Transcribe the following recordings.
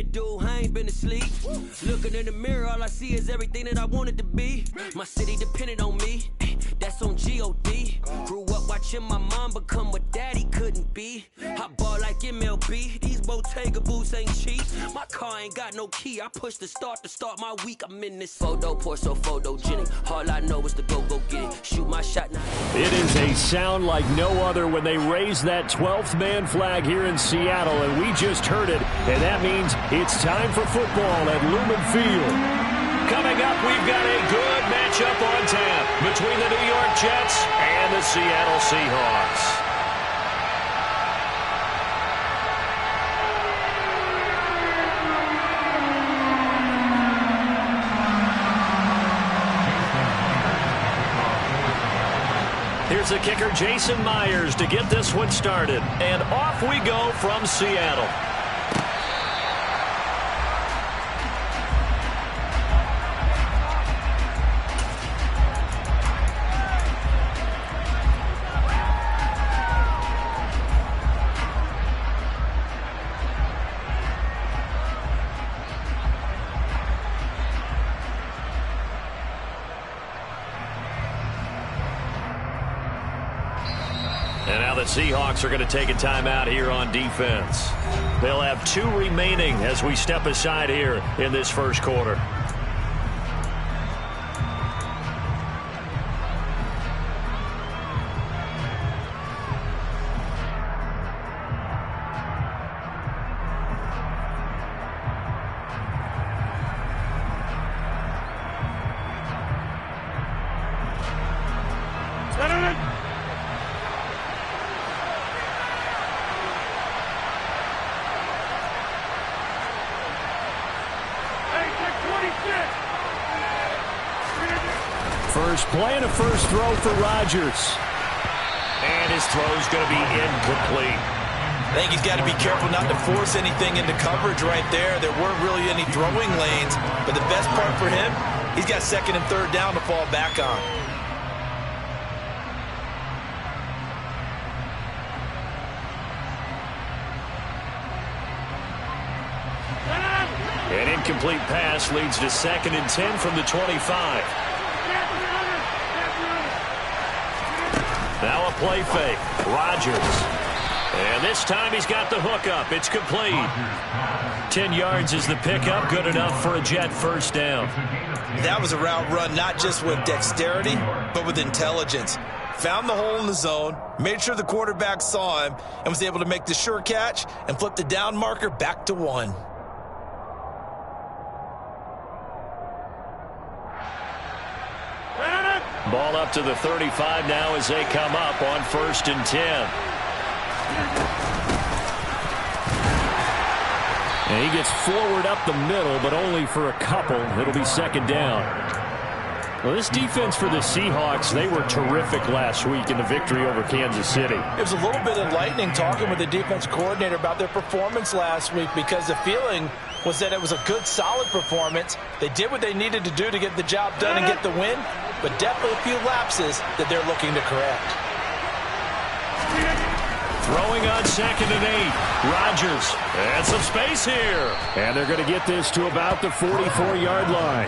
Dude, I ain't been asleep. Looking in the mirror, all I see is everything that I wanted to be. My city depended on me. That's on G.O.D. Grew up watching my mom become what daddy couldn't be. I ball like MLB. These Bottega boots ain't cheap. My car ain't got no key. I push the start to start my week. I'm in this photo, pour so photogenic. All I know is to go get it. Shoot my shot now. It is a sound like no other when they raise that 12th man flag here in Seattle, and we just heard it, and that means it's time for football at Lumen Field. Coming up, we've got a good matchup on tap between the New York Jets and the Seattle Seahawks. Here's the kicker, Jason Myers, to get this one started. And off we go from Seattle. And now the Seahawks are going to take a timeout here on defense. They'll have 2 remaining as we step aside here in this first quarter. First play and a first throw for Rodgers. And his throw's going to be incomplete. I think he's got to be careful not to force anything into coverage right there. There weren't really any throwing lanes, but the best part for him, he's got 2nd and 3rd down to fall back on. An incomplete pass leads to 2nd and 10 from the 25. Now a play fake. Rodgers. And this time he's got the hook up. It's complete. 10 yards is the pickup. Good enough for a Jet first down. That was a route run not just with dexterity, but with intelligence. Found the hole in the zone, made sure the quarterback saw him, and was able to make the sure catch and flip the down marker back to 1. Ball up to the 35 now as they come up on 1st and 10. And he gets forward up the middle, but only for a couple. It'll be 2nd down. Well, this defense for the Seahawks, they were terrific last week in the victory over Kansas City. It was a little bit enlightening talking with the defense coordinator about their performance last week, because the feeling was that it was a good, solid performance. They did what they needed to do to get the job done and get the win, but definitely a few lapses that they're looking to correct. Throwing on 2nd and 8. Rodgers. And some space here. And they're going to get this to about the 44-yard line.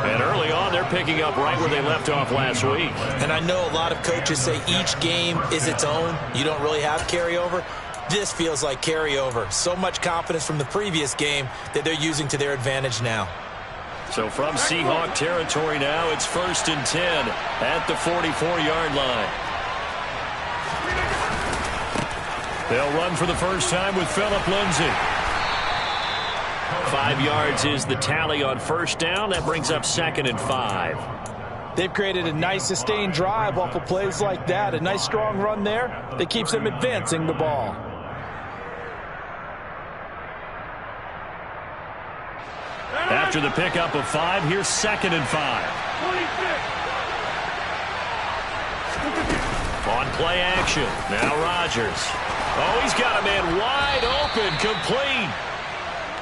And early on, they're picking up right where they left off last week. And I know a lot of coaches say each game is its own. You don't really have carryover. This feels like carryover. So much confidence from the previous game that they're using to their advantage now. So from Seahawk territory now, it's 1st and 10 at the 44-yard line. They'll run for the first time with Phillip Lindsay. 5 yards is the tally on 1st down. That brings up 2nd and 5. They've created a nice sustained drive off of plays like that. A nice strong run there that keeps them advancing the ball. After the pickup of 5, here's 2nd and 5. On play action. Now Rodgers. Oh, he's got a man wide open, complete.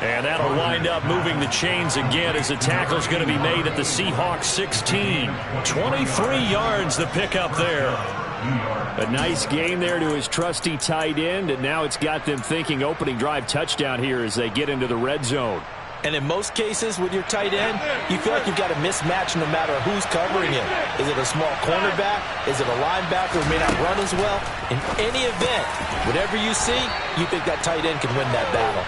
And that'll wind up moving the chains again as the tackle's going to be made at the Seahawks 16. 23 yards the pickup there. A nice gain there to his trusty tight end, and now it's got them thinking opening drive touchdown here as they get into the red zone. And in most cases with your tight end, you feel like you've got a mismatch no matter who's covering him. Is it a small cornerback? Is it a linebacker who may not run as well? In any event, whatever you see, you think that tight end can win that battle.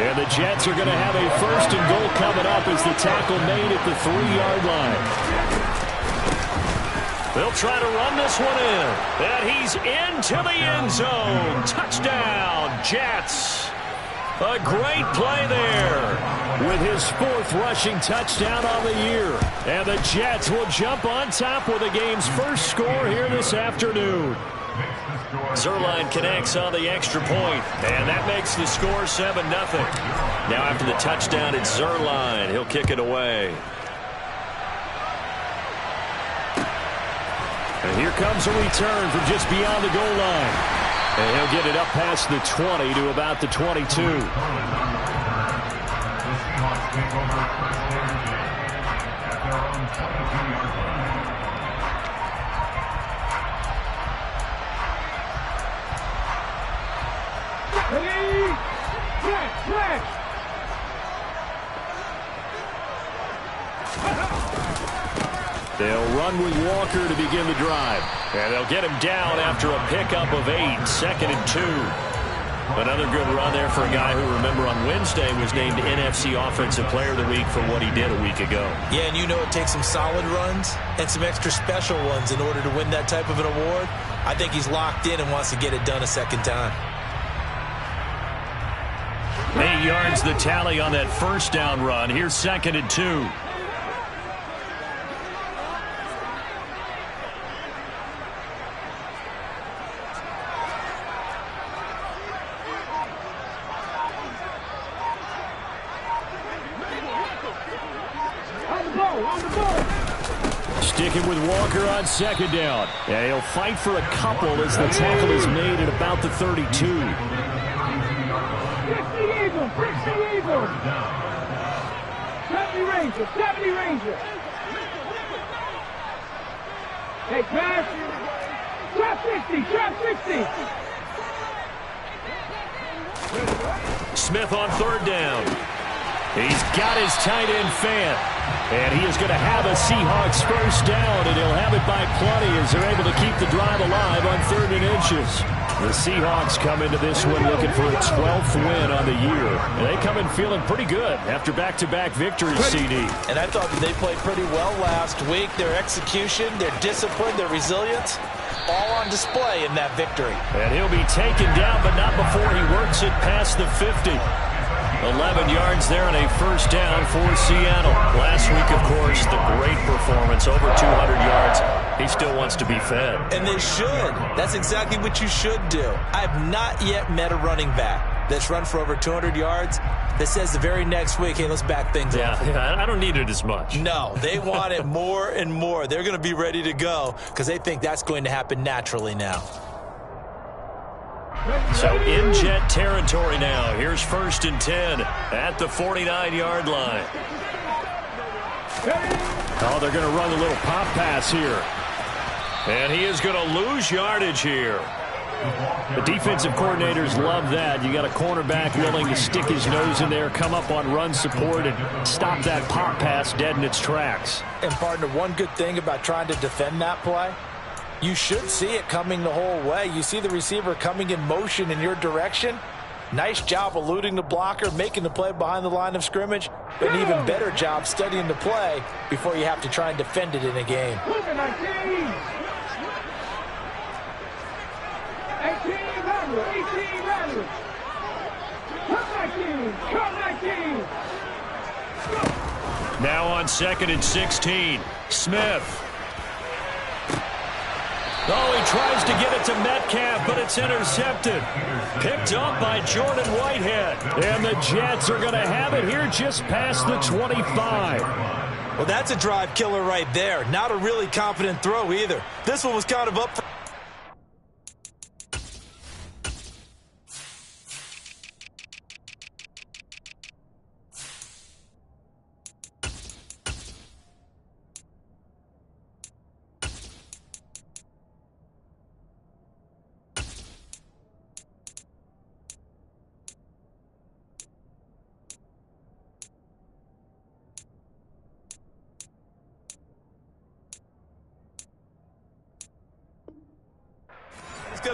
And the Jets are going to have a first and goal coming up as the tackle made at the 3-yard line. They'll try to run this one in. And he's into the end zone. Touchdown, Jets. A great play there with his 4th rushing touchdown on the year. And the Jets will jump on top with the game's first score here this afternoon. Zerline connects on the extra point, and that makes the score 7-0. Now after the touchdown, it's Zerline. He'll kick it away. And here comes a return from just beyond the goal line. And he'll get it up past the 20 to about the 22. They'll run with Walker to begin the drive. And they'll get him down after a pickup of 8, 2nd and 2. Another good run there for a guy who, remember, on Wednesday was named NFC Offensive Player of the Week for what he did a week ago. Yeah, and you know it takes some solid runs and some extra special ones in order to win that type of an award. I think he's locked in and wants to get it done a second time. 8 yards the tally on that first down run. Here's 2nd and 2. Sticking with Walker on 2nd down. And he'll fight for a couple as the tackle is made at about the 32. 60 Eagles, 60 Eagles. 70 Rangers, 70 Rangers. Hey, pass. Trap 60, trap 60. Smith on 3rd down. He's got his tight end fan. And he is going to have a Seahawks first down, and he'll have it by plenty as they're able to keep the drive alive on 3rd and inches. The Seahawks come into this one looking for a 12th win on the year. And they come in feeling pretty good after back-to-back victories, CD. And I thought that they played pretty well last week. Their execution, their discipline, their resilience, all on display in that victory. And he'll be taken down, but not before he works it past the 50. 11 yards there and a first down for Seattle. Last week, of course, the great performance, over 200 yards. He still wants to be fed. And they should. That's exactly what you should do. I've not yet met a running back that's run for over 200 yards that says the very next week, hey, let's back things up. Yeah, I don't need it as much. No, they want it more and more. They're going to be ready to go because they think that's going to happen naturally now. So in Jet territory now. Here's 1st and 10 at the 49-yard line. Oh, they're going to run a little pop pass here. And he is going to lose yardage here. The defensive coordinators love that. You got a cornerback willing to stick his nose in there, come up on run support, and stop that pop pass dead in its tracks. And, partner, one good thing about trying to defend that play, you should see it coming the whole way. You see the receiver coming in motion in your direction. Nice job eluding the blocker, making the play behind the line of scrimmage. But an even better job studying the play before you have to try and defend it in a game. 18 Randall. Come 19. Now on 2nd and 16. Smith. Oh, he tries to get it to Metcalf, but it's intercepted. Picked up by Jordan Whitehead. And the Jets are going to have it here just past the 25. Well, that's a drive killer right there. Not a really confident throw either. This one was kind of up for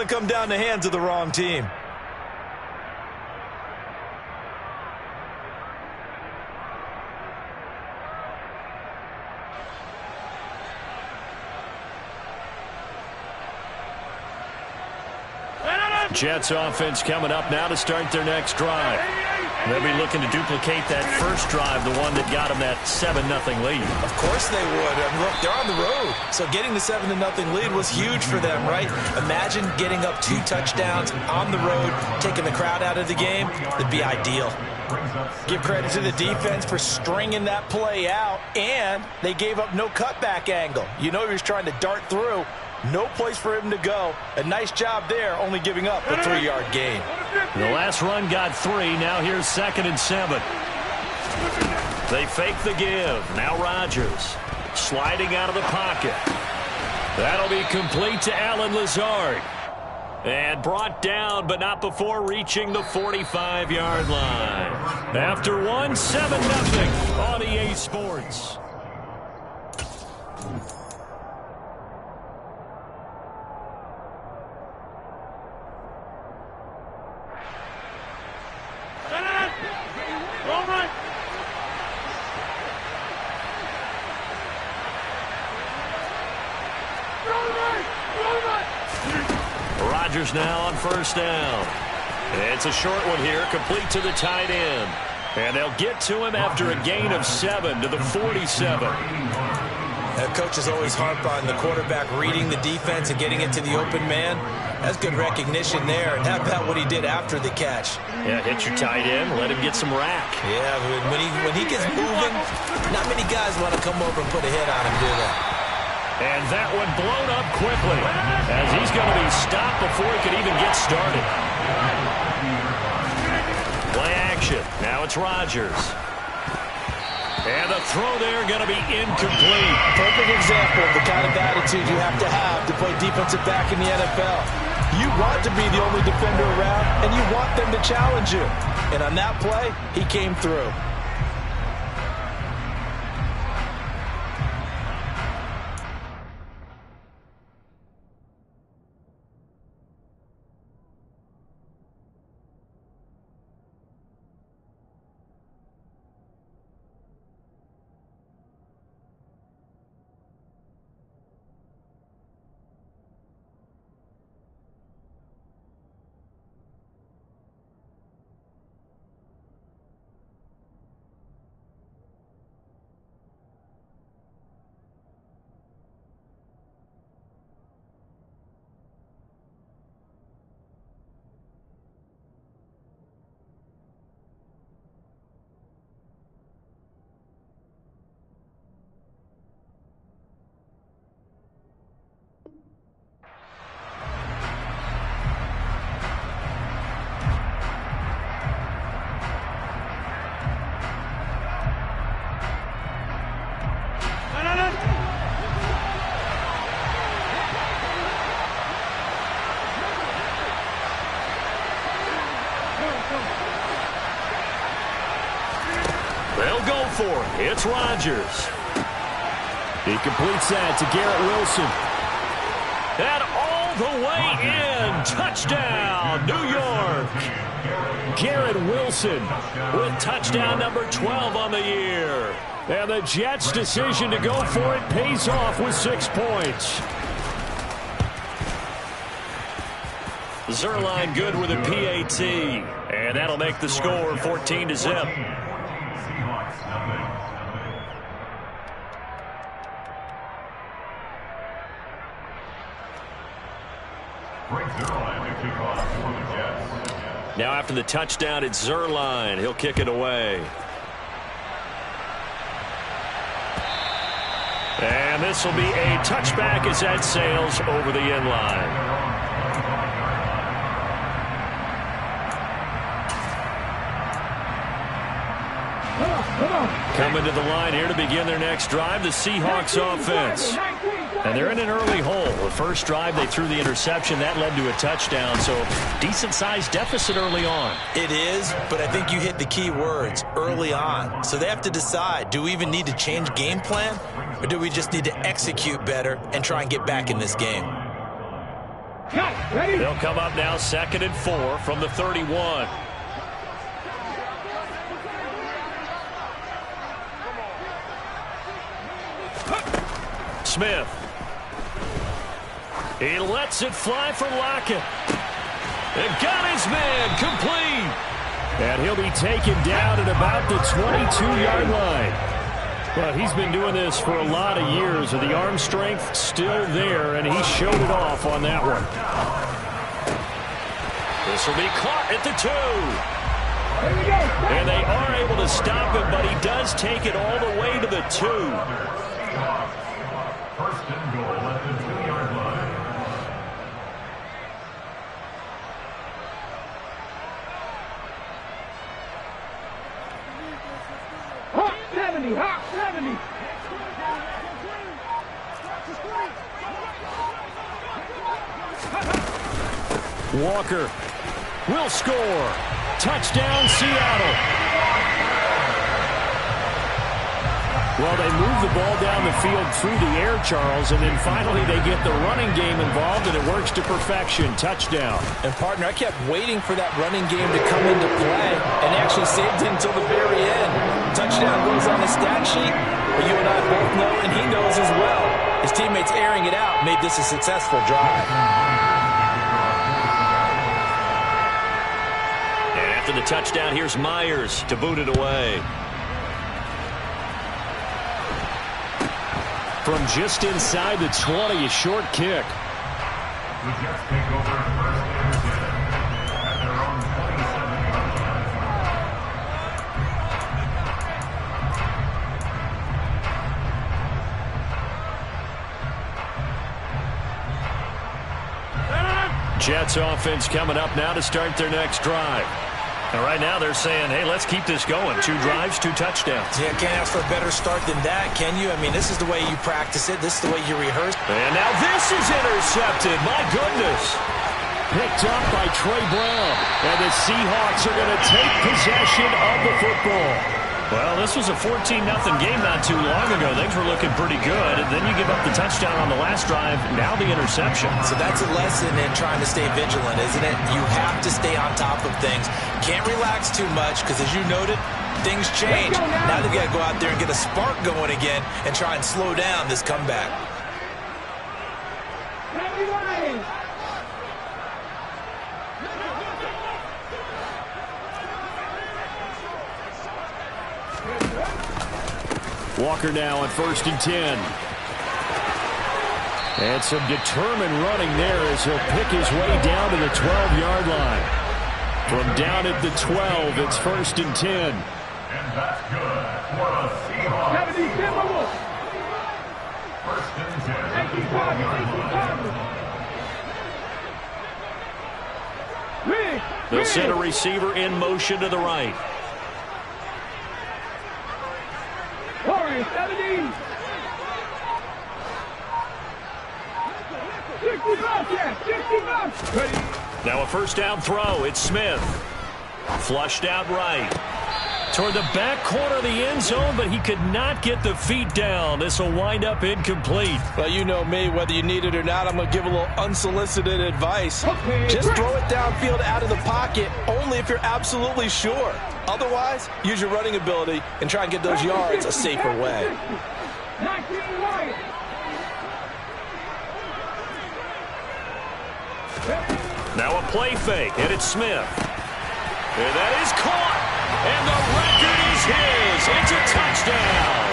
going to come down the hands of the wrong team. Jets offense coming up now to start their next drive. They'll be looking to duplicate that first drive, the one that got them that 7-0 lead. Of course they would. I mean, look, they're on the road. So getting the 7-0 lead was huge for them, right? Imagine getting up 2 touchdowns on the road, taking the crowd out of the game. That'd be ideal. Give credit to the defense for stringing that play out, and they gave up no cutback angle. You know he was trying to dart through. No place for him to go. A nice job there, only giving up a 3-yard gain. The last run got 3. Now here's 2nd and 7. They fake the give. Now Rodgers sliding out of the pocket. That'll be complete to Allen Lazard. And brought down, but not before reaching the 45-yard line. After 1, 7-0 on EA Sports. Rodgers now on first down. It's a short one here, complete to the tight end. And they'll get to him after a gain of 7 to the 47. Coaches always harp on the quarterback reading the defense and getting it to the open man. That's good recognition there. And how about what he did after the catch? Yeah, hit your tight end, let him get some rack. Yeah, when he gets moving, not many guys want to come over and put a hit on him, do they? And that one blown up quickly as he's going to be stopped before he could even get started. Play action. Now it's Rodgers. And the throw there going to be incomplete. Perfect example of the kind of attitude you have to play defensive back in the NFL. You want to be the only defender around, and you want them to challenge you. And on that play, he came through. They'll go for it. It's Rodgers. He completes that to Garrett Wilson. And all the way in. Touchdown, New York. Garrett Wilson with touchdown number 12 on the year. And the Jets' decision to go for it pays off with 6 points. Zerline good with a PAT. And that'll make the score 14-0. Now after the touchdown, it's Zerline. He'll kick it away. And this will be a touchback as that sails over the end line. Coming to the line here to begin their next drive, the Seahawks offense. And they're in an early hole. The first drive, they threw the interception. That led to a touchdown, so decent-sized deficit early on. It is, but I think you hit the key words, early on. So they have to decide, do we even need to change game plan, or do we just need to execute better and try and get back in this game? Ready? They'll come up now 2nd and 4 from the 31. Smith. He lets it fly for Lockett. And got his man complete. And he'll be taken down at about the 22-yard line. But he's been doing this for a lot of years, and the arm strength still there, and he showed it off on that one. This will be caught at the 2. And they are able to stop him, but he does take it all the way to the 2. First and goal at the 2-yard line. Hawk 70, Hawk 70. Walker will score. Touchdown, Seattle. Well, they move the ball down the field through the air, Charles, and then finally they get the running game involved, and it works to perfection. Touchdown. And, partner, I kept waiting for that running game to come into play and actually saved it until the very end. Touchdown goes on the stat sheet, but you and I both know, and he knows as well, his teammates airing it out made this a successful drive. And after the touchdown, here's Myers to boot it away. From just inside the 20, a short kick. The Jets take over first and 10 at their own 27-yard line. Jets offense coming up now to start their next drive. And right now they're saying, hey, let's keep this going. 2 drives, 2 touchdowns. Yeah, can't ask for a better start than that, can you? I mean, this is the way you practice it. This is the way you rehearse. And now this is intercepted. My goodness. Picked up by Trey Brown. And the Seahawks are going to take possession of the football. Well, this was a 14-0 game not too long ago. Things were looking pretty good. And then you give up the touchdown on the last drive. Now the interception. So that's a lesson in trying to stay vigilant, isn't it? You have to stay on top of things. Can't relax too much because, as you noted, things change. Now they've got to go out there and get a spark going again and try and slow down this comeback. Walker now on 1st and 10. And some determined running there as he'll pick his way down to the 12-yard line. From down at the 12, it's 1st and 10. And that's good for the Seahawks. 70, First and 10 at the 12-yard line. They'll send a receiver in motion to the right. 70. 60 Now a first down throw. It's Smith. Flushed out right. Toward the back corner of the end zone, but he could not get the feet down. This will wind up incomplete. Well, you know me, whether you need it or not, I'm going to give a little unsolicited advice. Just throw it downfield out of the pocket, only if you're absolutely sure. Otherwise, use your running ability and try and get those yards a safer way. Now a play fake, and it's Smith. And that is caught, and the record is his. It's a touchdown.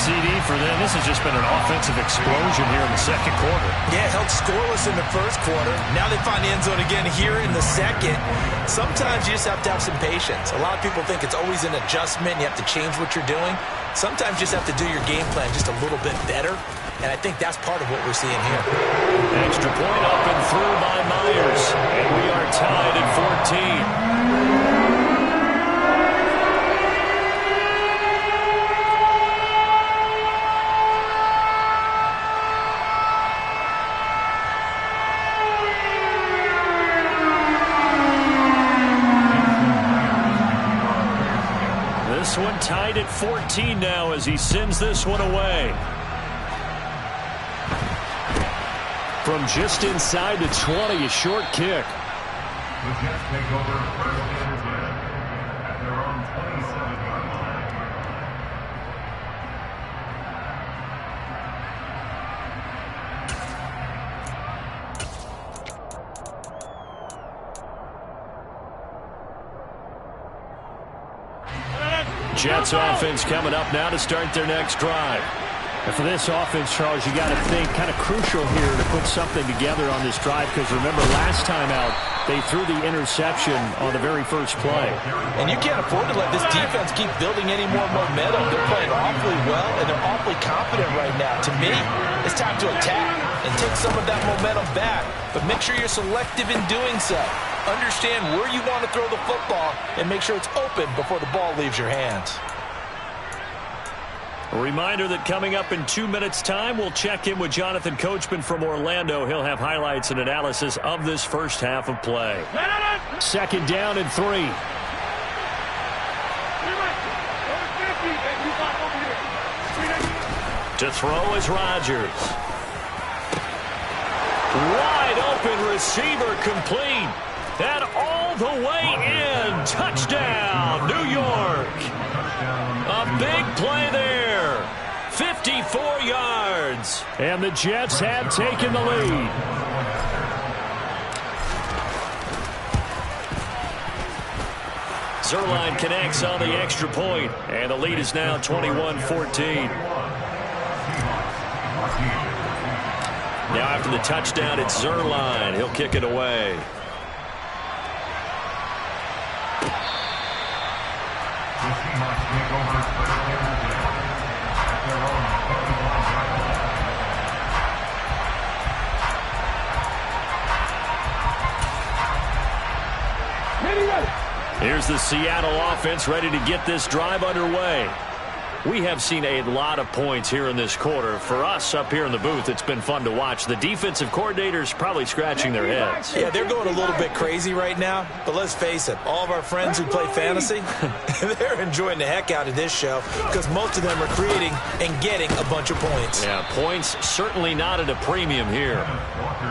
CD for them. This has just been an offensive explosion here in the second quarter. Yeah, held scoreless in the first quarter. Now they find the end zone again here in the second. Sometimes you just have to have some patience. A lot of people think it's always an adjustment. You have to change what you're doing. Sometimes you just have to do your game plan just a little bit better. And I think that's part of what we're seeing here. Extra point up and through by Myers. And we are tied at 14. This one tied at 14 now as he sends this one away. from just inside the 20, a short kick. The Jets take over first and 10 at their own 27-yard line. Jets offense coming up now to start their next drive. And for this offense, Charles, you got to think kind of crucial here to put something together on this drive, because remember last time out they threw the interception on the very first play. And you can't afford to let this defense keep building any more momentum. They're playing awfully well, and they're awfully confident right now. To me, it's time to attack and take some of that momentum back, but make sure you're selective in doing so. Understand where you want to throw the football and make sure it's open before the ball leaves your hands. A reminder that coming up in 2 minutes' time, we'll check in with Jonathan Coachman from Orlando. He'll have highlights and analysis of this first half of play. Second down and 3. To throw is Rodgers. Wide open receiver complete. And all the way in. Touchdown, New York. A big play there. 54 yards. And the Jets have taken the lead. Zerline connects on the extra point, and the lead is now 21-14. Now after the touchdown, it's Zerline. He'll kick it away. The Seahawks take over first and 10 at their own 31-yard line. Here's the Seattle offense ready to get this drive underway. We have seen a lot of points here in this quarter. For us up here in the booth, it's been fun to watch. The defensive coordinators probably scratching their heads. Yeah, they're going a little bit crazy right now, but let's face it, all of our friends who play fantasy, they're enjoying the heck out of this show because most of them are creating and getting a bunch of points. Yeah, points certainly not at a premium here.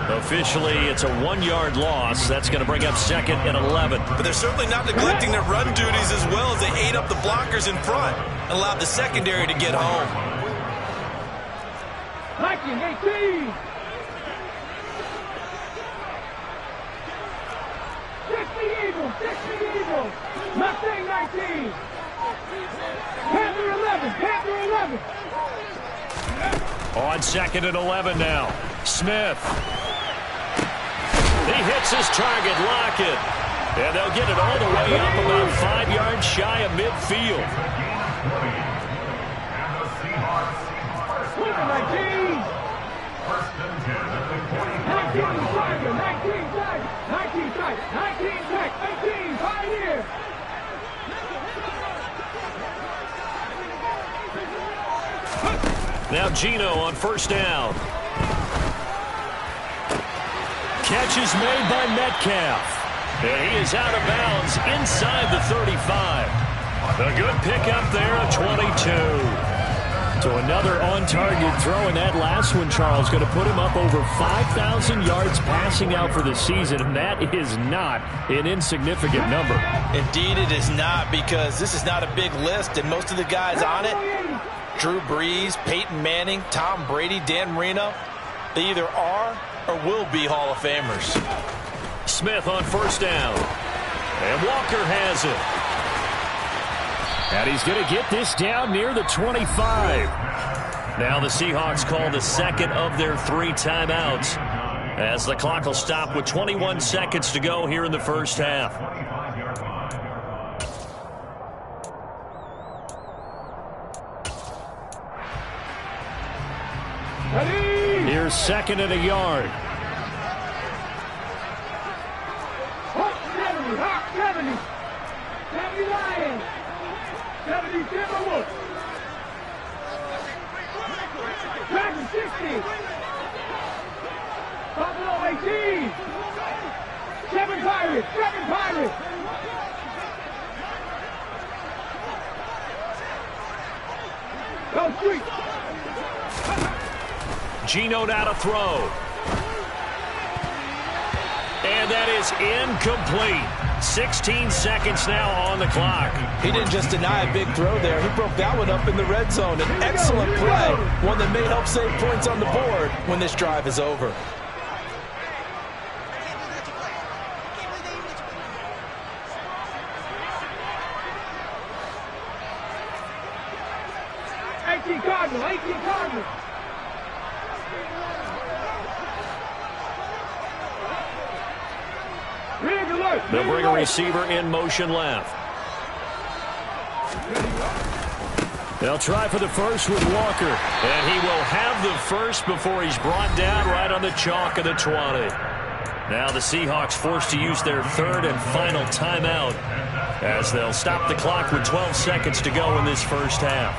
Officially, it's a 1-yard loss. That's going to bring up second and 11. But they're certainly not neglecting their run duties as well as they ate up the blockers in front and allowed the secondary to get home. Viking 18. 60 Eagles, 60 Eagles. Mustang 19. Panther 11, Panther 11. On second and 11 now. Smith. He hits his target, Lockett. And they'll get it all the way up about 5 yards shy of midfield. And the Seahawks first down. 19. First and 10 at the 19 25-yard Tiger, line. 19 Tiger, 19 Tiger, 19 Tech, 18 Pioneer. Now Gino on first down. Catch is made by Metcalf. And he is out of bounds inside the 35. A good pickup there at 22. So another on-target throw, and that last one, Charles, going to put him up over 5,000 yards passing out for the season, and that is not an insignificant number. Indeed it is not, because this is not a big list, and most of the guys on it, Drew Brees, Peyton Manning, Tom Brady, Dan Marino, they either are or will be Hall of Famers. Smith on first down. And Walker has it. And he's going to get this down near the 25. Now the Seahawks call the second of their 3 timeouts, as the clock will stop with 21 seconds to go here in the first half. Here's second and a yard. Hawk 70, Hawk 70. 70 Lions. 70 Timberwolves. Dragon 60. Buffalo 18. 7 Pirates, 7 Pirates. Go Street. Gino now to throw. And that is incomplete. 16 seconds now on the clock. He didn't just deny a big throw there. He broke that one up in the red zone. An excellent play, one that may help save points on the board when this drive is over. They'll bring a receiver in motion left. They'll try for the first with Walker. And he will have the first before he's brought down right on the chalk of the 20. Now the Seahawks forced to use their third and final timeout as they'll stop the clock with 12 seconds to go in this first half.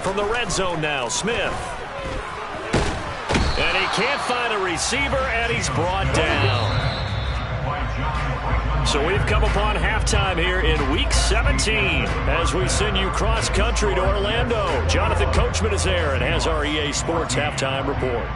From the red zone now, Smith. And he can't find a receiver, and he's brought down. So we've come upon halftime here in Week 17 as we send you cross-country to Orlando. Jonathan Coachman is there and has our EA Sports halftime report.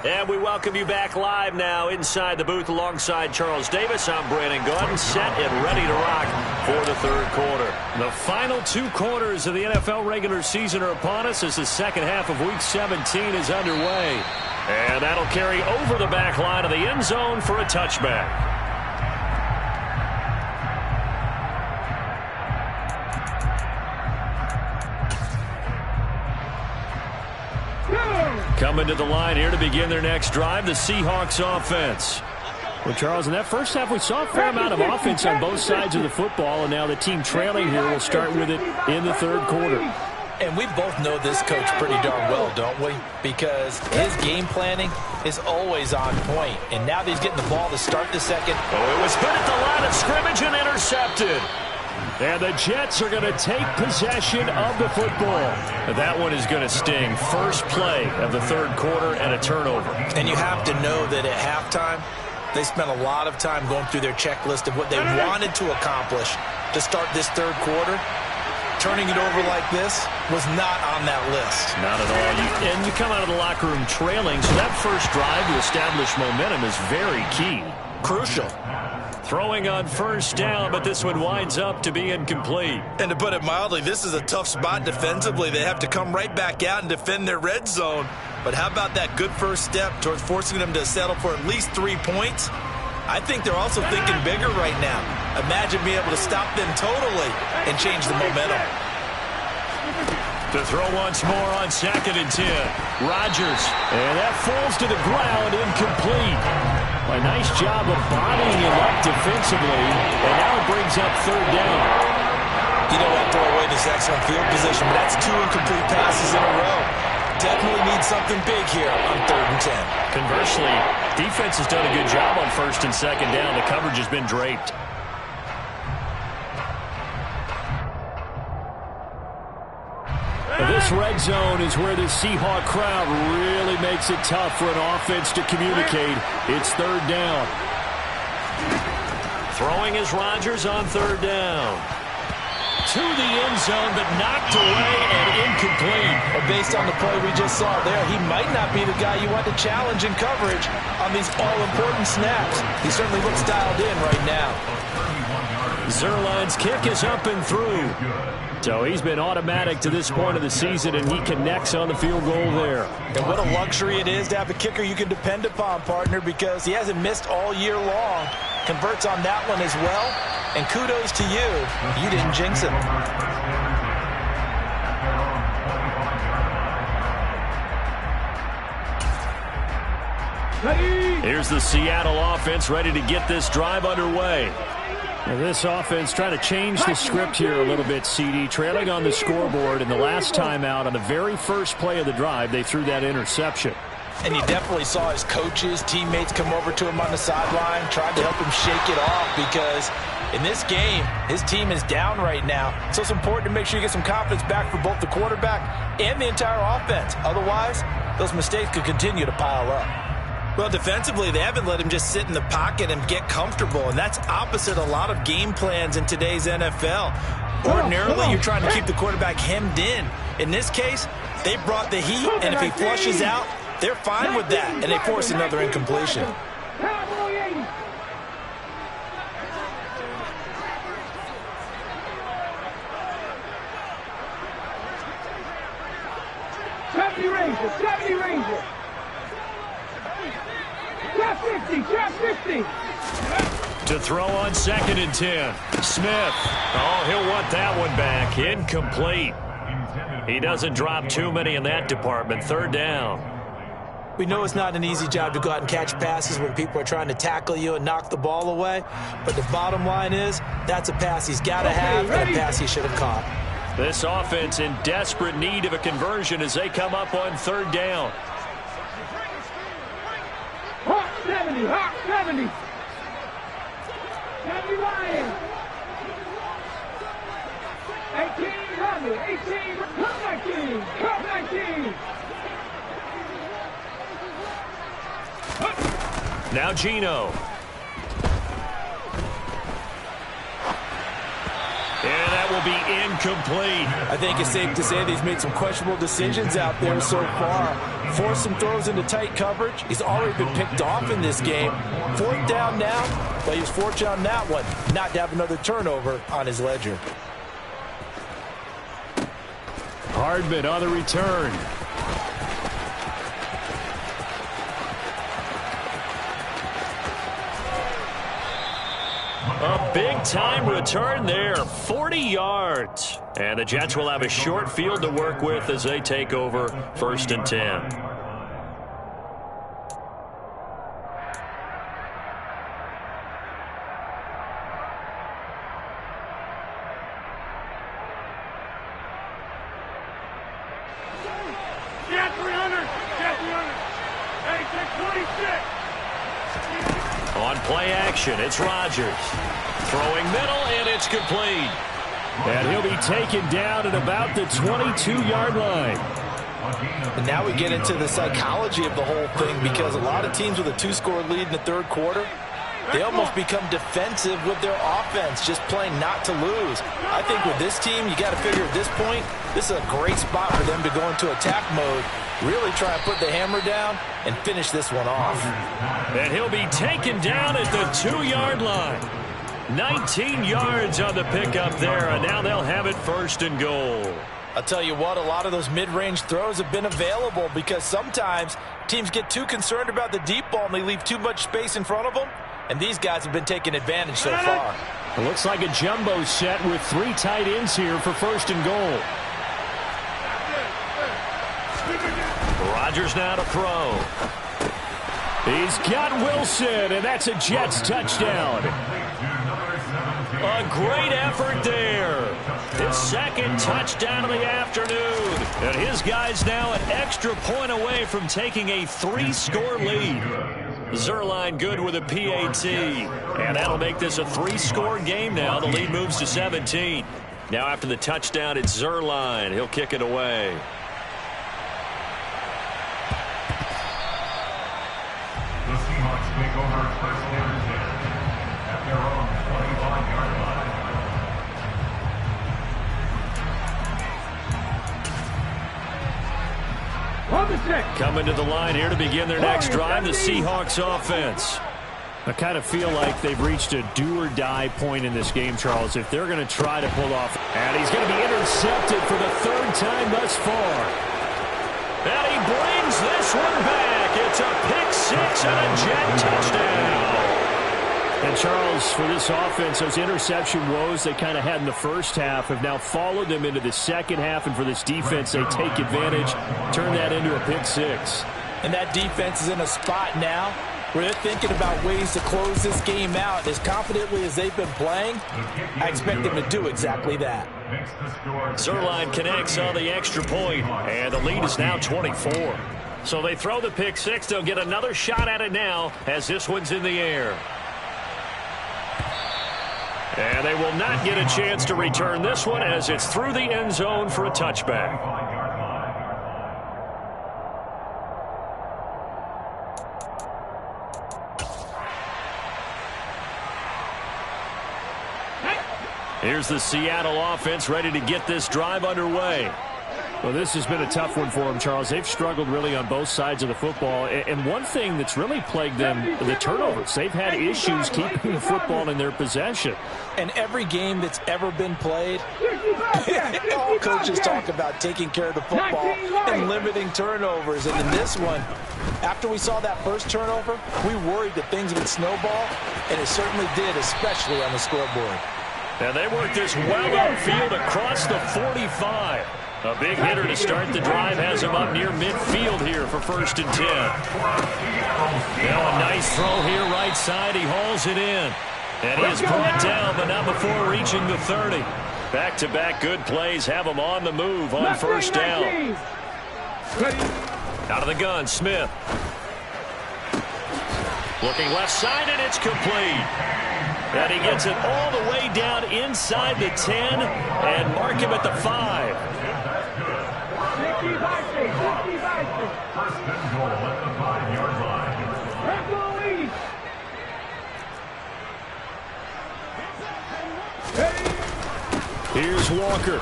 And we welcome you back live now inside the booth alongside Charles Davis. I'm Brandon Gordon, set and ready to rock for the third quarter. The final two quarters of the NFL regular season are upon us as the second half of Week 17 is underway. And that'll carry over the back line of the end zone for a touchback. Coming to the line here to begin their next drive, the Seahawks offense. Well, Charles, in that first half, we saw a fair amount of offense on both sides of the football, and now the team trailing here will start with it in the third quarter. And we both know this coach pretty darn well, don't we? Because his game planning is always on point. And now that he's getting the ball to start the second. Oh, it was hit at the line of scrimmage and intercepted. And the Jets are going to take possession of the football. That one is going to sting. First play of the third quarter and a turnover. And you have to know that at halftime, they spent a lot of time going through their checklist of what they wanted to accomplish to start this third quarter. Turning it over like this was not on that list. Not at all. And you come out of the locker room trailing, so that first drive to establish momentum is very key. Crucial. Throwing on first down, but this one winds up to be incomplete. And to put it mildly, this is a tough spot defensively. They have to come right back out and defend their red zone. But how about that good first step towards forcing them to settle for at least 3 points? I think they're also thinking bigger right now. Imagine being able to stop them totally and change the momentum. To throw once more on 2nd and 10. Rodgers. And that falls to the ground, incomplete. A nice job of bodying him up defensively. And now it brings up third down. You don't want to throw away this excellent field position, but that's 2 incomplete passes in a row. Definitely need something big here on 3rd and 10. Conversely, defense has done a good job on 1st and 2nd down. The coverage has been draped. This red zone is where the Seahawk crowd really makes it tough for an offense to communicate. It's 3rd down. Throwing is Rodgers on 3rd down. To the end zone, but knocked away and incomplete. Well, based on the play we just saw there, he might not be the guy you want to challenge in coverage on these all-important snaps. He certainly looks dialed in right now. Zerline's kick is up and through. So he's been automatic to this point of the season, and he connects on the field goal there. And what a luxury it is to have a kicker you can depend upon, partner, because he hasn't missed all year long. Converts on that one as well. And kudos to you. You didn't jinx him. Here's the Seattle offense ready to get this drive underway. And this offense trying to change the script here a little bit, CD. Trailing on the scoreboard, and the last time out on the very first play of the drive, they threw that interception. And you definitely saw his coaches, teammates come over to him on the sideline, tried to help him shake it off because in this game, his team is down right now. So it's important to make sure you get some confidence back for both the quarterback and the entire offense. Otherwise, those mistakes could continue to pile up. Well, defensively, they haven't let him just sit in the pocket and get comfortable, and that's opposite a lot of game plans in today's NFL. Ordinarily, you're trying to keep the quarterback hemmed in. In this case, they brought the heat, and if he flushes out, they're fine with that, and they force another incompletion. Ranger. Top 50, top 50. To throw on 2nd and 10. Smith. Oh, he'll want that one back. Incomplete. He doesn't drop too many in that department. 3rd down. We know it's not an easy job to go out and catch passes when people are trying to tackle you and knock the ball away. But the bottom line is, that's a pass he's got to have and a pass he should have caught. This offense in desperate need of a conversion as they come up on 3rd down. Hawk 70, Hawk 70. 70 Lions. 18 Rumble, 18, Cup 19. Now Gino. And that will be incomplete. I think it's safe to say that he's made some questionable decisions out there so far. Forced some throws into tight coverage. He's already been picked off in this game. 4th down now, but he was fortunate on that one not to have another turnover on his ledger. Hardman on the return. A big-time return there, 40 yards. And the Jets will have a short field to work with as they take over 1st and 10. Jet 300, Jet 300. Hey, Jet 26. On play action, it's Rodgers. Throwing middle, and it's complete. And he'll be taken down at about the 22-yard line. And now we get into the psychology of the whole thing because a lot of teams with a 2-score lead in the 3rd quarter, they almost become defensive with their offense, just playing not to lose. I think with this team, you got to figure at this point, this is a great spot for them to go into attack mode, really try and put the hammer down and finish this one off. And he'll be taken down at the 2-yard line. 19 yards on the pickup there, and now they'll have it 1st and goal. I'll tell you what, a lot of those mid-range throws have been available because sometimes teams get too concerned about the deep ball and they leave too much space in front of them, and these guys have been taking advantage so far. It looks like a jumbo set with 3 tight ends here for 1st and goal. Rodgers now to throw. He's got Wilson, and that's a Jets touchdown. A great effort there. His 2nd touchdown of the afternoon. And his guys now an extra point away from taking a 3-score lead. Zerline good with a PAT. And that'll make this a 3-score game now. The lead moves to 17. Now after the touchdown, it's Zerline. He'll kick it away. The Seahawks take over 1st and 10 at their own 25-yard line. Coming to the line here to begin their next drive, the Seahawks offense. I kind of feel like they've reached a do-or-die point in this game, Charles, if they're going to try to pull off. And he's going to be intercepted for the 3rd time thus far. And he brings this one back. It's a pick-6 and a Jet touchdown. And, Charles, for this offense, those interception woes they kind of had in the first half have now followed them into the second half. And for this defense, they take advantage, turn that into a pick-6. And that defense is in a spot now where they're thinking about ways to close this game out as confidently as they've been playing. I expect them to do exactly that. Zerline connects on the extra point, and the lead is now 24. So they throw the pick six. They'll get another shot at it now as this one's in the air. And they will not get a chance to return this one as it's through the end zone for a touchback. Here's the Seattle offense ready to get this drive underway. Well, this has been a tough one for them, Charles. They've struggled really on both sides of the football. And one thing that's really plagued them, the turnovers. They've had issues keeping the football in their possession. And every game that's ever been played, all coaches talk about taking care of the football and limiting turnovers. And in this one, after we saw that first turnover, we worried that things would snowball, and it certainly did, especially on the scoreboard. And they work this well upfield across the 45. A big hitter to start the drive has him up near midfield here for 1st and 10. Now a nice throw here right side. He hauls it in. And he is brought down, but not before reaching the 30. Back-to-back good plays have him on the move on 1st down. Out of the gun, Smith. Looking left side, and it's complete. And he gets it all the way down inside the 10 and mark him at the 5. First and goal at the 5-yard line. Here's Walker.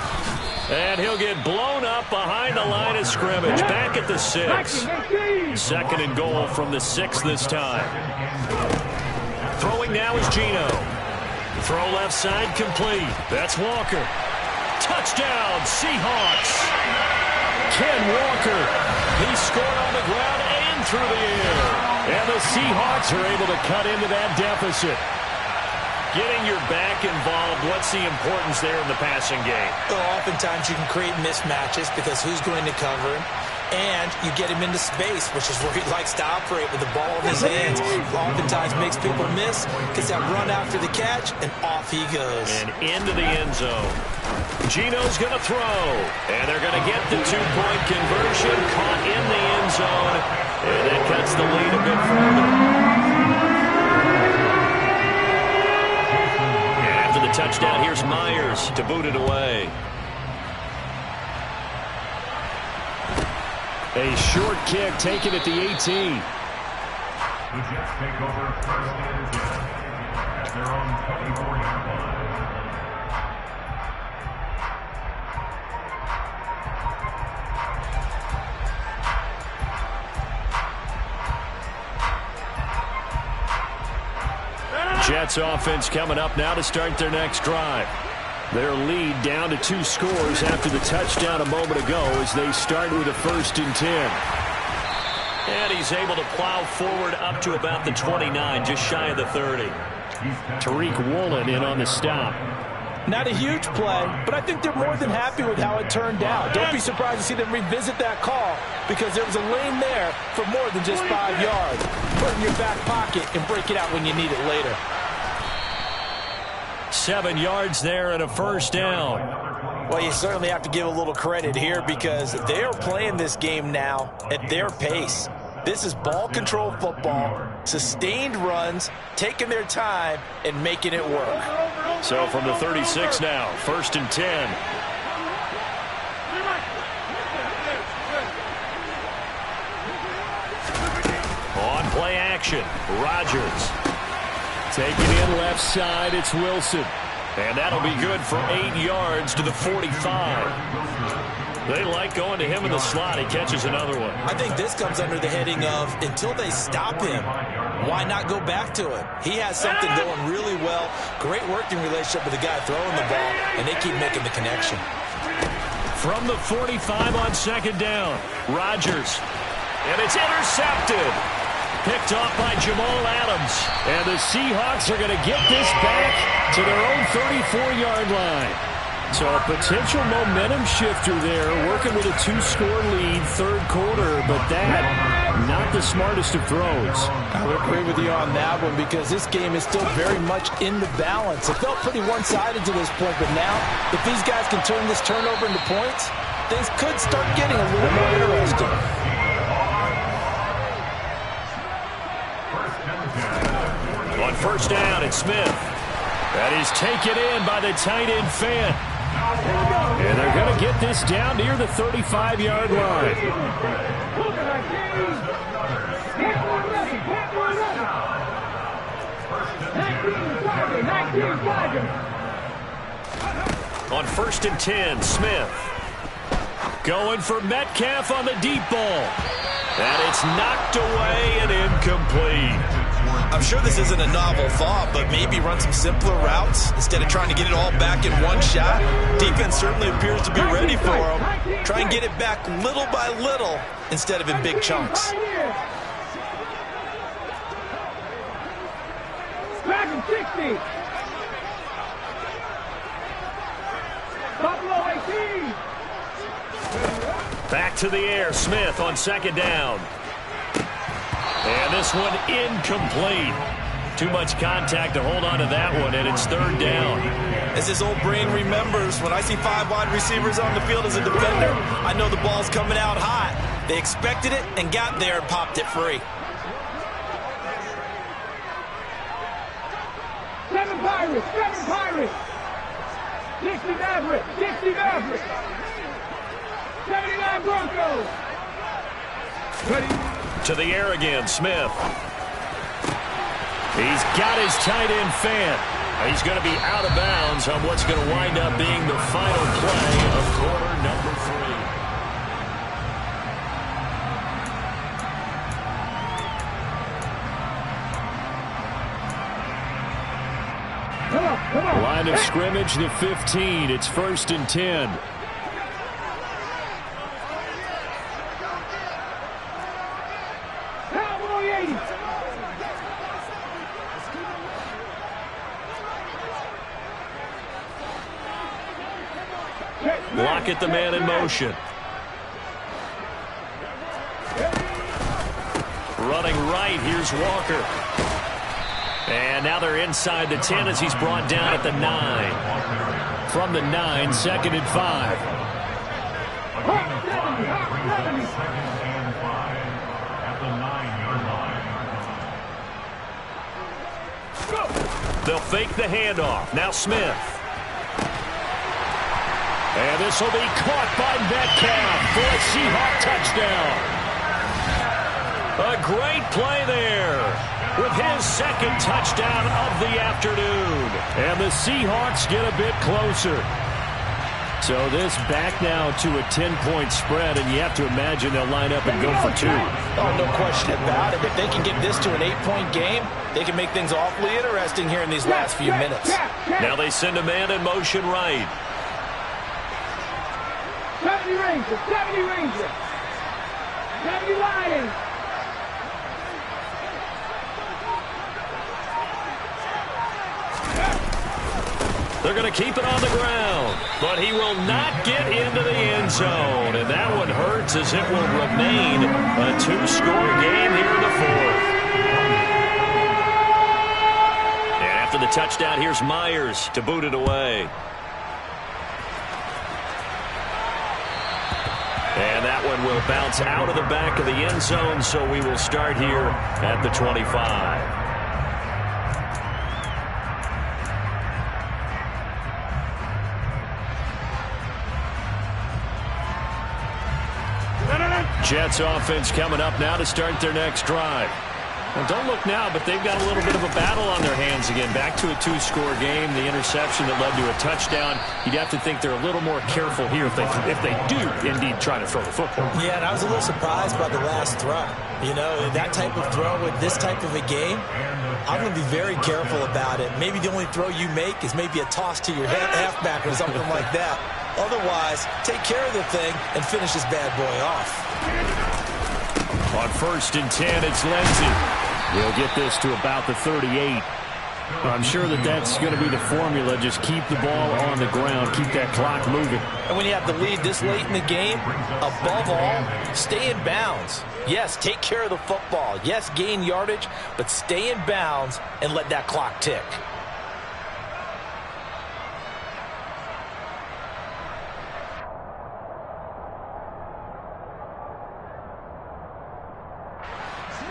And he'll get blown up behind the line of scrimmage. Back at the 6. 2nd and goal from the 6 this time. Throwing now is Gino. Throw left side complete. That's Walker. Touchdown, Seahawks. Ken Walker. He scored on the ground and through the air. And the Seahawks are able to cut into that deficit. Getting your back involved, what's the importance there in the passing game? Well, oftentimes you can create mismatches because who's going to cover him? And you get him into space, which is where he likes to operate with the ball in his hands. Oftentimes makes people miss, gets that run after the catch, and off he goes. And into the end zone. Gino's going to throw. And they're going to get the 2-point conversion. Caught in the end zone. And that cuts the lead a bit further. And after the touchdown, here's Myers to boot it away. A short kick taken at the 18. The Jets take over 1st and 10 at their own 24-yard line. Jets offense coming up now to start their next drive. Their lead down to 2 scores after the touchdown a moment ago as they start with a 1st and 10. And he's able to plow forward up to about the 29, just shy of the 30. Tariq Woolen in on the stop. Not a huge play, but I think they're more than happy with how it turned out. Don't be surprised to see them revisit that call because there was a lane there for more than just 5 yards. Put it in your back pocket and break it out when you need it later. 7 yards there and a 1st down. Well, you certainly have to give a little credit here because they are playing this game now at their pace. This is ball control football, sustained runs, taking their time, and making it work. So from the 36 now, 1st and 10. On play action, Rodgers. Taking in left side, it's Wilson. And that'll be good for 8 yards to the 45. They like going to him in the slot. He catches another one. I think this comes under the heading of until they stop him, why not go back to it? He has something going really well. Great working relationship with the guy throwing the ball, and they keep making the connection. From the 45 on 2nd down, Rodgers. And it's intercepted. Picked off by Jamal Adams. And the Seahawks are going to get this back to their own 34-yard line. So a potential momentum shifter there, working with a 2-score lead, 3rd quarter, but that not the smartest of throws. I would agree with you on that one because this game is still very much in the balance. It felt pretty one-sided to this point, but now if these guys can turn this turnover into points, things could start getting a little more interesting. On first down, it's Smith. That is taken in by the tight end Fant. And they're going to get this down near the 35-yard line. On first and 10, Smith. Going for Metcalf on the deep ball. And it's knocked away and incomplete. I'm sure this isn't a novel thought, but maybe run some simpler routes instead of trying to get it all back in one shot. Defense certainly appears to be ready for them. Try and get it back little by little instead of in big chunks. Back in 60. Buffalo 18. Back to the air, Smith on second down. And this one incomplete. Too much contact to hold on to that one, and it's third down. As his old brain remembers, when I see 5 wide receivers on the field as a defender, I know the ball's coming out hot. They expected it and got there and popped it free. 7 Pirates, 7 Pirates. 60 Mavericks, 60 Mavericks. 79 Broncos. To the air again, Smith. He's got his tight end Fant. He's going to be out of bounds on what's going to wind up being the final play of quarter number 3. Come on. Line of scrimmage, the 15. It's first and 10. Cowboy 80. Lockett, the man in motion. Running right, here's Walker. And now they're inside the 10 as he's brought down at the 9. From the 9, second and 5. They'll fake the handoff. Now Smith. And this will be caught by Metcalf for a Seahawk touchdown. A great play there with his second touchdown of the afternoon. And the Seahawks get a bit closer. So this back now to a 10-point spread, and you have to imagine they'll line up and go for 2. Oh, no question about it. If they can get this to an 8-point game, they can make things awfully interesting here in these last few minutes. Now they send a man in motion right. 70 Rangers, 70 Rangers. 70 Lions. They're going to keep it on the ground, but he will not get into the end zone. And that one hurts as it will remain a 2-score game here in the 4th. And after the touchdown, here's Myers to boot it away. And that one will bounce out of the back of the end zone, so we will start here at the 25. Jets offense coming up now to start their next drive. Well, don't look now, but they've got a little bit of a battle on their hands again. Back to a 2-score game. The interception that led to a touchdown. You'd have to think they're a little more careful here if they do indeed try to throw the football. Yeah, and I was a little surprised by the last throw. You know, that type of throw with this type of a game, I'm going to be very careful about it. Maybe the only throw you make is maybe a toss to your halfback or something like that. Otherwise, take care of the thing and finish this bad boy off. On first and 10, it's Lindsey. He'll get this to about the 38. I'm sure that's going to be the formula. Just keep the ball on the ground. Keep that clock moving. And when you have the lead this late in the game, above all, stay in bounds. Yes, take care of the football. Yes, gain yardage, but stay in bounds and let that clock tick.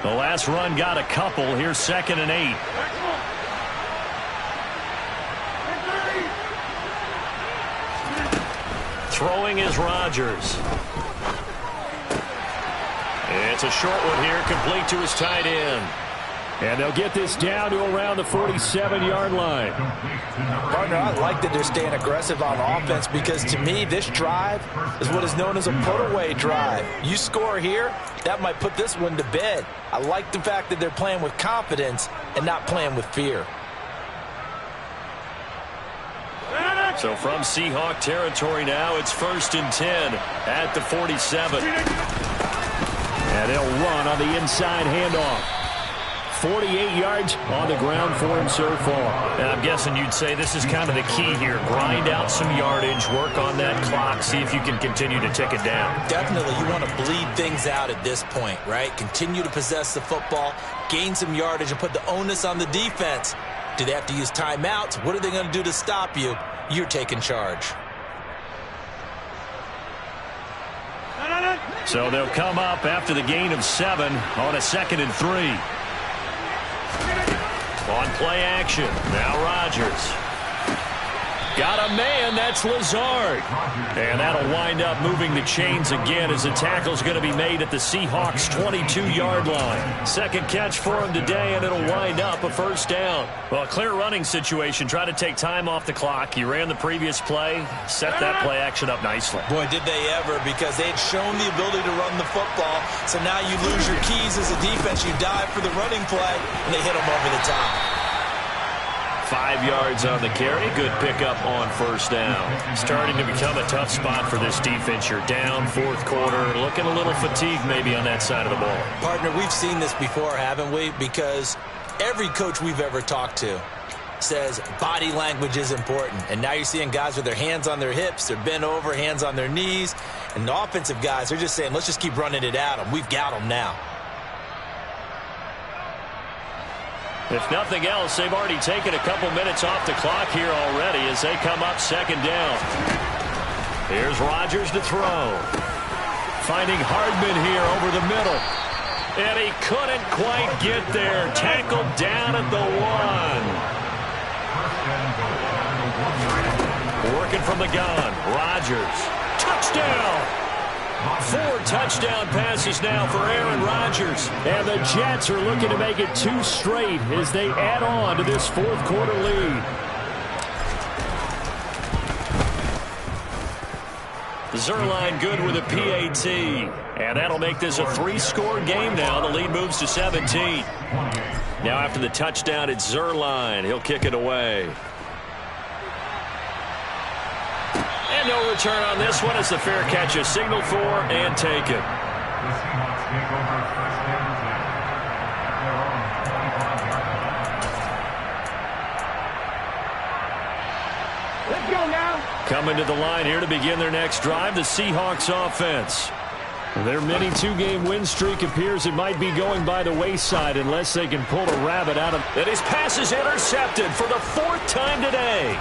The last run got a couple. Here's 2nd and 8. Throwing is Rodgers. It's a short one here, complete to his tight end. And they'll get this down to around the 47-yard line. Partner, I like that they're staying aggressive on offense because to me, this drive is what is known as a put-away drive. You score here, that might put this one to bed. I like the fact that they're playing with confidence and not playing with fear. So from Seahawk territory now, it's 1st and 10 at the 47. And they'll run on the inside handoff. 48 yards on the ground for him so far. And I'm guessing you'd say this is kind of the key here. Grind out some yardage, work on that clock, see if you can continue to tick it down. Definitely, you want to bleed things out at this point, right? Continue to possess the football, gain some yardage, and put the onus on the defense. Do they have to use timeouts? What are they going to do to stop you? You're taking charge. So they'll come up after the gain of 7 on a 2nd and 3. On play action, now Rodgers. Got a man, that's Lazard. And that'll wind up moving the chains again as the tackle's going to be made at the Seahawks' 22-yard line. Second catch for him today, and it'll wind up a 1st down. Well, a clear running situation. Try to take time off the clock. He ran the previous play, set that play action up nicely. Boy, did they ever, because they had shown the ability to run the football. So now you lose your keys as a defense. You dive for the running play, and they hit them over the top. 5 yards on the carry. Good pickup on 1st down. Starting to become a tough spot for this defense. You're down 4th quarter. Looking a little fatigued maybe on that side of the ball. Partner, we've seen this before, haven't we? Because every coach we've ever talked to says body language is important. And now you're seeing guys with their hands on their hips. They're bent over, hands on their knees. And the offensive guys, they're just saying, let's just keep running it at them. We've got them now. If nothing else, they've already taken a couple minutes off the clock here already as they come up 2nd down. Here's Rodgers to throw. Finding Hardman here over the middle. And he couldn't quite get there. Tackled down at the 1. Working from the gun. Rodgers. Touchdown! 4 touchdown passes now for Aaron Rodgers. And the Jets are looking to make it 2 straight as they add on to this 4th quarter lead. Zerline good with a PAT. And that'll make this a 3-score game now. The lead moves to 17. Now after the touchdown, it's Zerline. He'll kick it away. And no return on this one as the fair catch is signaled for and taken. The Seahawks take over 1st and 10 at their own 25-yard line. Let's go now. Coming to the line here to begin their next drive, the Seahawks offense. Their mini 2-game win streak appears it might be going by the wayside unless they can pull a rabbit out of. And his pass is intercepted for the 4th time today.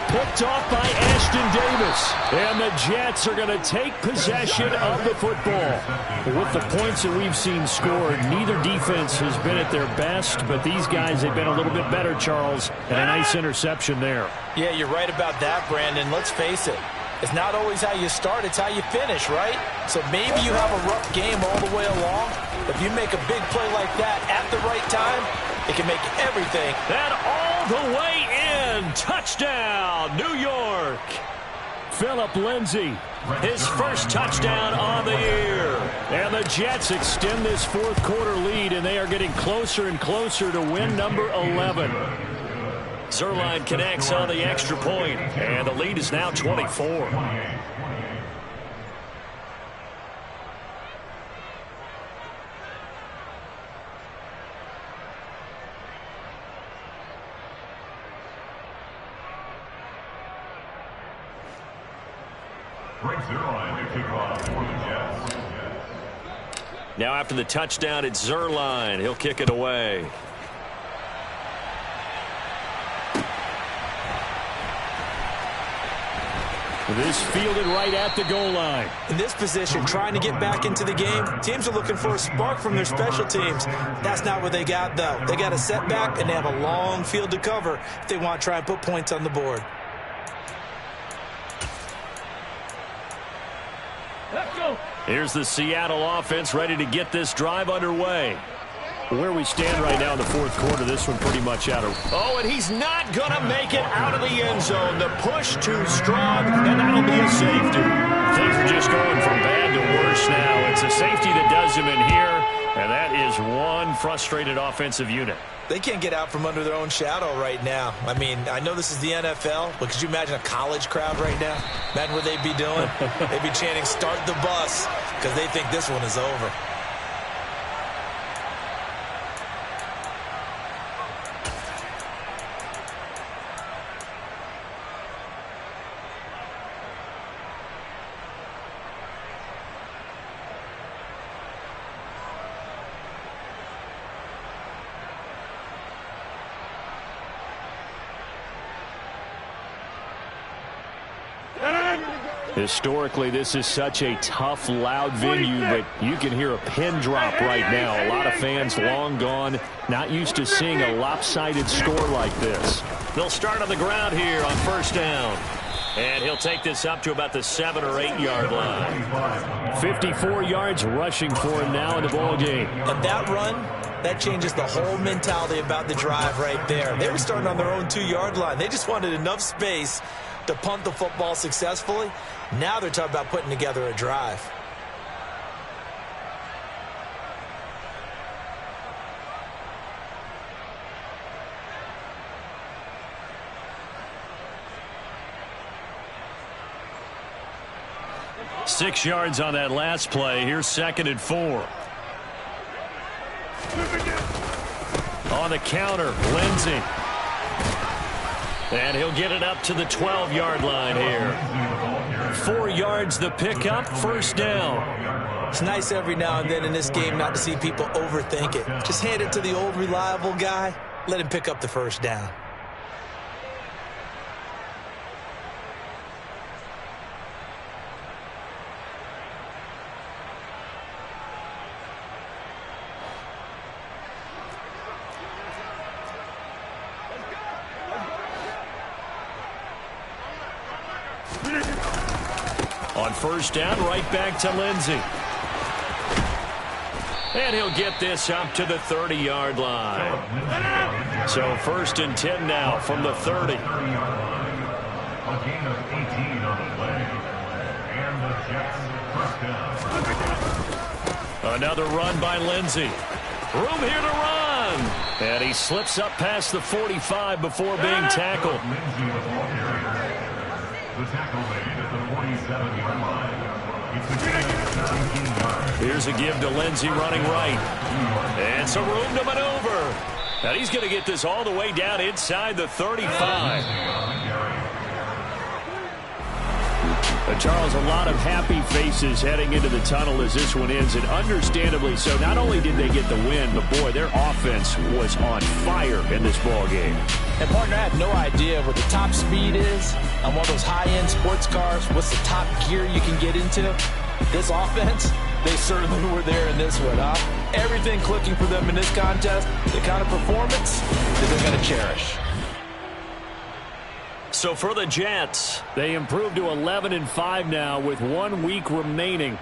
Picked off by Ashton Davis. And the Jets are going to take possession of the football. With the points that we've seen scored, neither defense has been at their best, but these guys have been a little bit better, Charles, and a nice interception there. Yeah, you're right about that, Brandon. Let's face it. It's not always how you start, it's how you finish, right? So maybe you have a rough game all the way along. If you make a big play like that at the right time, it can make everything. And all the way in. Touchdown, New York. Phillip Lindsay, his first touchdown on the year. And the Jets extend this 4th quarter lead, and they are getting closer and closer to win number 11. Zerline connects on the extra point, and the lead is now 24. Frank Zerline to kick off for the Jets. Now after the touchdown, it's Zerline. He'll kick it away. This fielded right at the goal line. In this position, trying to get back into the game, teams are looking for a spark from their special teams. That's not what they got, though. They got a setback, and they have a long field to cover if they want to try and put points on the board. Let's go. Here's the Seattle offense ready to get this drive underway. Where we stand right now in the fourth quarter, this one pretty much out of... Oh, and he's not going to make it out of the end zone. The push too strong, and that'll be a safety. Things are just going from bad to worse now. It's a safety that does him in here, and that is one frustrated offensive unit. They can't get out from under their own shadow right now. I mean, I know this is the NFL, but could you imagine a college crowd right now? Imagine what they'd be doing. They'd be chanting, "Start the bus," because they think this one is over. Historically, this is such a tough, loud venue, but you can hear a pin drop right now. A lot of fans long gone, not used to seeing a lopsided score like this. They'll start on the ground here on first down. And he'll take this up to about the 7 or 8 yard line. 54 yards rushing for him now in the ball game. And that run, that changes the whole mentality about the drive right there. They were starting on their own 2 yard line. They just wanted enough space to punt the football successfully. Now they're talking about putting together a drive. Six yards on that last play. Here's 2nd and 4. On the counter, Lindsey. And he'll get it up to the 12-yard line here. 4 yards the pickup, first down. It's nice every now and then in this game not to see people overthink it. Just hand it to the old reliable guy. Let him pick up the first down. On first down, right back to Lindsey. And he'll get this up to the 30-yard line. So 1st and 10 now from the 30. A gain of 18 on the play. And the Jets first down. Another run by Lindsey. Room here to run. And he slips up past the 45 before being tackled. Lindsey with 4 carries. The tackle made at the 47-yard line. It's a gain of 17 yards. Here's a give to Lindsey running right. And some room to maneuver. And he's going to get this all the way down inside the 35. Charles, a lot of happy faces heading into the tunnel as this one ends, and understandably so. Not only did they get the win, but boy, their offense was on fire in this ball game. And partner, I have no idea what the top speed is on one of those high-end sports cars. What's the top gear you can get into? This offense, they certainly were there in this one, huh? Everything clicking for them in this contest, the kind of performance that they're going to cherish. So for the Jets, they improved to 11-5 now with 1 week remaining.